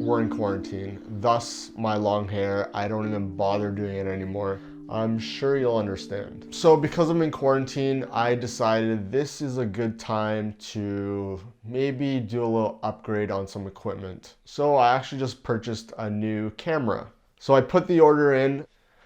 we're in quarantine, thus my long hair. I don't even bother doing it anymore. I'm sure you'll understand. So because I'm in quarantine, I decided this is a good time to maybe do a little upgrade on some equipment. So I actually just purchased a new camera. So I put the order in.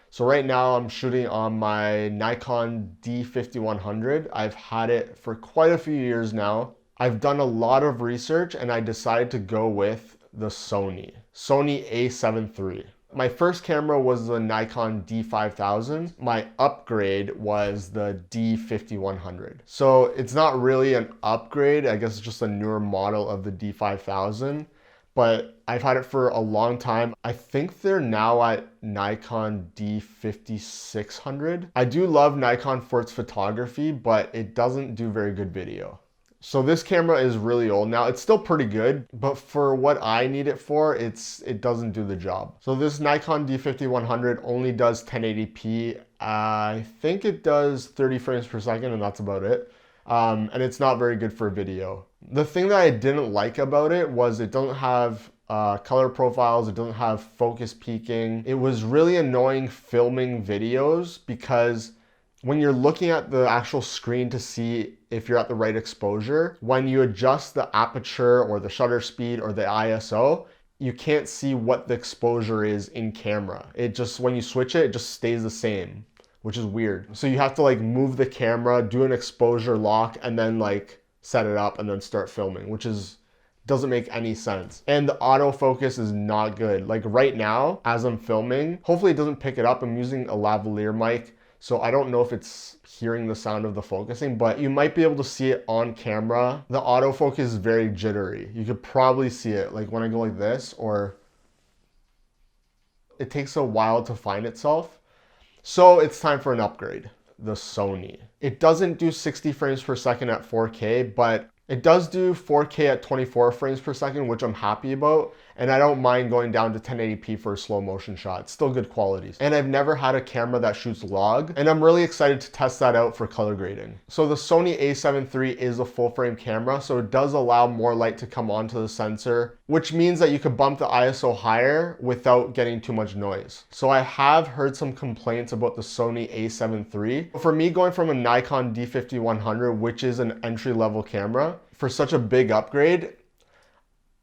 So right now I'm shooting on my Nikon D5100. I've had it for quite a few years now. I've done a lot of research and I decided to go with the Sony A7iii. My first camera was the Nikon D5000. My upgrade was the D5100. So it's not really an upgrade. I guess it's just a newer model of the D5000. But I've had it for a long time. I think they're now at Nikon D5600. I do love Nikon for its photography, but it doesn't do very good video. So this camera is really old now. It's still pretty good, but for what I need it for, it doesn't do the job. So this Nikon D5100 only does 1080p. I think it does 30 frames per second, and that's about it. And it's not very good for video. The thing that I didn't like about it was it doesn't have color profiles. It doesn't have focus peaking. It was really annoying filming videos because when you're looking at the actual screen to see if you're at the right exposure, when you adjust the aperture or the shutter speed or the ISO, you can't see what the exposure is in camera. It just, when you switch it just stays the same, which is weird. So you have to like move the camera, do an exposure lock, and then like set it up and then start filming, which doesn't make any sense. And the autofocus is not good. Like right now, as I'm filming, hopefully it doesn't pick it up. I'm using a lavalier mic, so I don't know if it's hearing the sound of the focusing, but you might be able to see it on camera. The autofocus is very jittery. You could probably see it like when I go like this, or it takes a while to find itself. So it's time for an upgrade, the Sony. It doesn't do 60 frames per second at 4K, but it does do 4K at 24 frames per second, which I'm happy about. And I don't mind going down to 1080p for a slow motion shot. It's still good quality. And I've never had a camera that shoots log, and I'm really excited to test that out for color grading. So the Sony A7iii is a full frame camera, so it does allow more light to come onto the sensor, which means that you could bump the ISO higher without getting too much noise. So I have heard some complaints about the Sony A7iii. For me, going from a Nikon D5100, which is an entry-level camera, for such a big upgrade,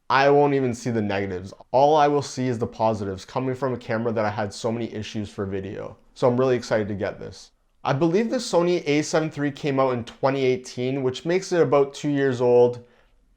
I won't even see the negatives. All I will see is the positives coming from a camera that I had so many issues for video. So I'm really excited to get this. I believe the Sony A7iii came out in 2018, which makes it about 2 years old.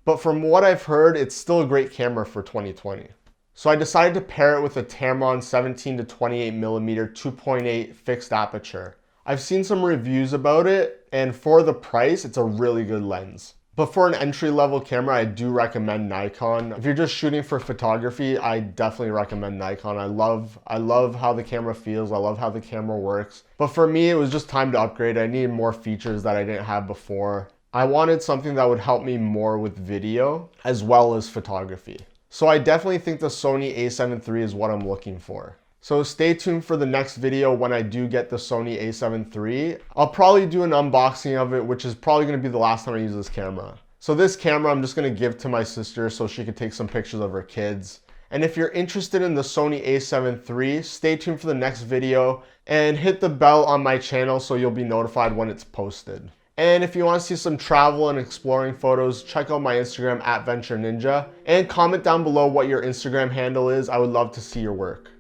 But from what I've heard, it's still a great camera for 2020. So I decided to pair it with a Tamron 17 to 28mm 2.8 fixed aperture. I've seen some reviews about it, and for the price, it's a really good lens. But for an entry-level camera, I do recommend Nikon. If you're just shooting for photography, I definitely recommend Nikon. I love how the camera feels. I love how the camera works. But for me, it was just time to upgrade. I needed more features that I didn't have before. I wanted something that would help me more with video as well as photography. So I definitely think the Sony A7iii is what I'm looking for. So stay tuned for the next video when I do get the Sony A7iii. I'll probably do an unboxing of it, which is probably going to be the last time I use this camera. So this camera I'm just going to give to my sister so she could take some pictures of her kids. And if you're interested in the Sony A7iii, stay tuned for the next video and hit the bell on my channel so you'll be notified when it's posted. And if you want to see some travel and exploring photos, check out my Instagram @VentureNinja and comment down below what your Instagram handle is. I would love to see your work.